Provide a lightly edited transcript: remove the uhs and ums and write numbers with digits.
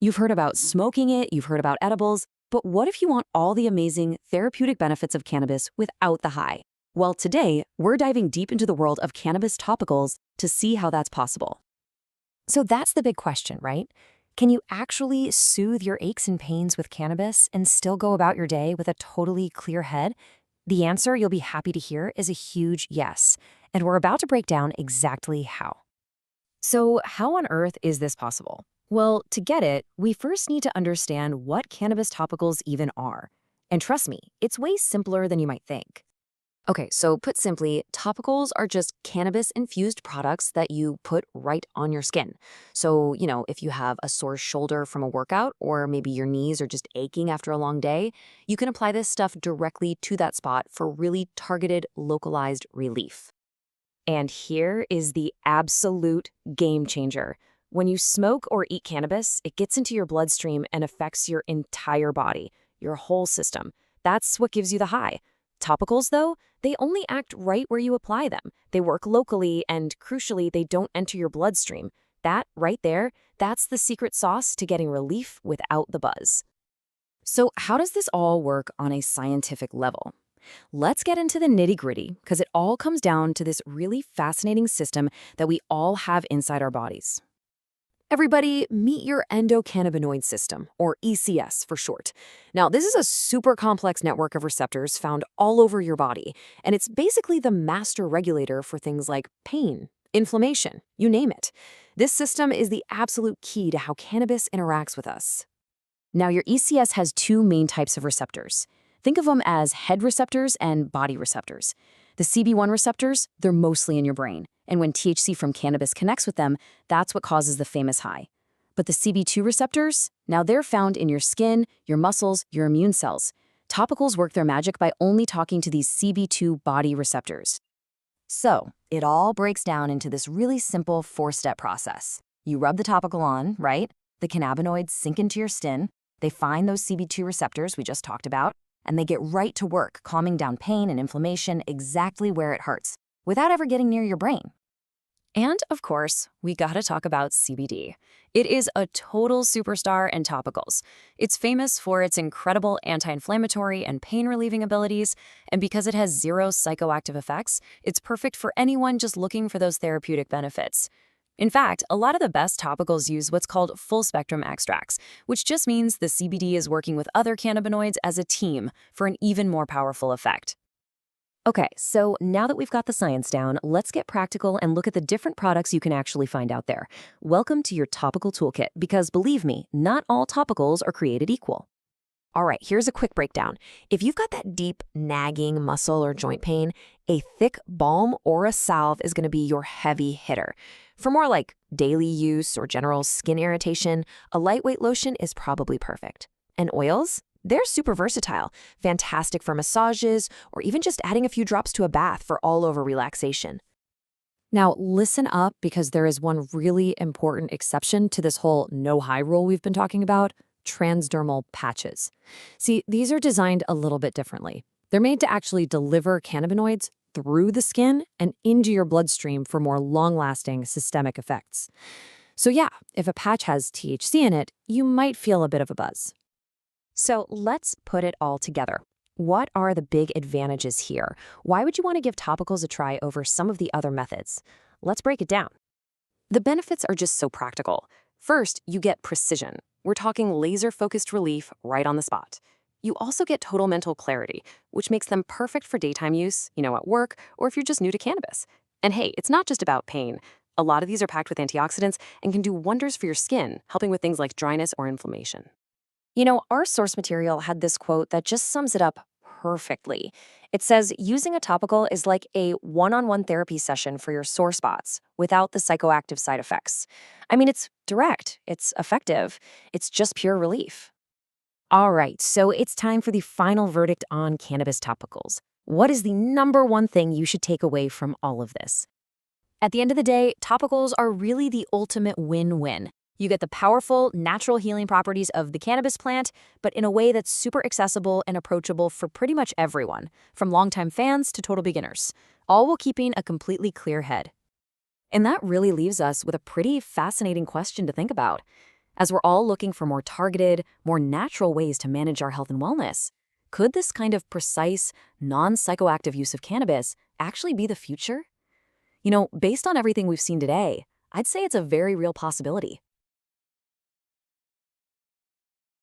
You've heard about smoking it, you've heard about edibles, but what if you want all the amazing therapeutic benefits of cannabis without the high? Well, today, we're diving deep into the world of cannabis topicals to see how that's possible. So that's the big question, right? Can you actually soothe your aches and pains with cannabis and still go about your day with a totally clear head? The answer, you'll be happy to hear, is a huge yes. And we're about to break down exactly how. So, how on earth is this possible? Well, to get it, we first need to understand what cannabis topicals even are. And trust me, it's way simpler than you might think. Okay, so put simply, topicals are just cannabis-infused products that you put right on your skin. So, if you have a sore shoulder from a workout, or maybe your knees are just aching after a long day, you can apply this stuff directly to that spot for really targeted, localized relief. And here is the absolute game changer. When you smoke or eat cannabis, it gets into your bloodstream and affects your entire body, your whole system. That's what gives you the high. Topicals, though, they only act right where you apply them. They work locally, and crucially, they don't enter your bloodstream. That, right there, that's the secret sauce to getting relief without the buzz. So how does this all work on a scientific level? Let's get into the nitty-gritty, because it all comes down to this really fascinating system that we all have inside our bodies. Everybody, meet your endocannabinoid system, or ECS for short. Now, this is a super complex network of receptors found all over your body, and it's basically the master regulator for things like pain, inflammation, you name it. This system is the absolute key to how cannabis interacts with us. Now, your ECS has two main types of receptors. Think of them as head receptors and body receptors. The CB1 receptors, they're mostly in your brain, and when THC from cannabis connects with them, that's what causes the famous high. But the CB2 receptors, now they're found in your skin, your muscles, your immune cells. Topicals work their magic by only talking to these CB2 body receptors. So, it all breaks down into this really simple four-step process. You rub the topical on, right? The cannabinoids sink into your skin, they find those CB2 receptors we just talked about, and they get right to work, calming down pain and inflammation exactly where it hurts, without ever getting near your brain. And, of course, we gotta talk about CBD. It is a total superstar in topicals. It's famous for its incredible anti-inflammatory and pain-relieving abilities, and because it has zero psychoactive effects, it's perfect for anyone just looking for those therapeutic benefits. In fact, a lot of the best topicals use what's called full-spectrum extracts, which just means the CBD is working with other cannabinoids as a team for an even more powerful effect. Okay, so now that we've got the science down, let's get practical and look at the different products you can actually find out there. Welcome to your topical toolkit, because believe me, not all topicals are created equal. All right, here's a quick breakdown. If you've got that deep, nagging muscle or joint pain, a thick balm or a salve is going to be your heavy hitter. For more like daily use or general skin irritation, a lightweight lotion is probably perfect. And oils? They're super versatile, fantastic for massages, or even just adding a few drops to a bath for all-over relaxation. Now, listen up, because there is one really important exception to this whole no-high rule we've been talking about: transdermal patches. See, these are designed a little bit differently. They're made to actually deliver cannabinoids through the skin and into your bloodstream for more long-lasting systemic effects. So yeah, if a patch has THC in it, you might feel a bit of a buzz. So let's put it all together. What are the big advantages here? Why would you want to give topicals a try over some of the other methods? Let's break it down. The benefits are just so practical. First, you get precision. We're talking laser-focused relief right on the spot. You also get total mental clarity, which makes them perfect for daytime use, at work, or if you're just new to cannabis. And hey, it's not just about pain. A lot of these are packed with antioxidants and can do wonders for your skin, helping with things like dryness or inflammation. Our source material had this quote that just sums it up perfectly. It says, using a topical is like a one-on-one therapy session for your sore spots without the psychoactive side effects. I mean, it's direct, it's effective, it's just pure relief. All right, so it's time for the final verdict on cannabis topicals. What is the number one thing you should take away from all of this? At the end of the day, topicals are really the ultimate win-win. You get the powerful, natural healing properties of the cannabis plant, but in a way that's super accessible and approachable for pretty much everyone, from longtime fans to total beginners, all while keeping a completely clear head. And that really leaves us with a pretty fascinating question to think about. As we're all looking for more targeted, more natural ways to manage our health and wellness, could this kind of precise, non-psychoactive use of cannabis actually be the future? Based on everything we've seen today, I'd say it's a very real possibility.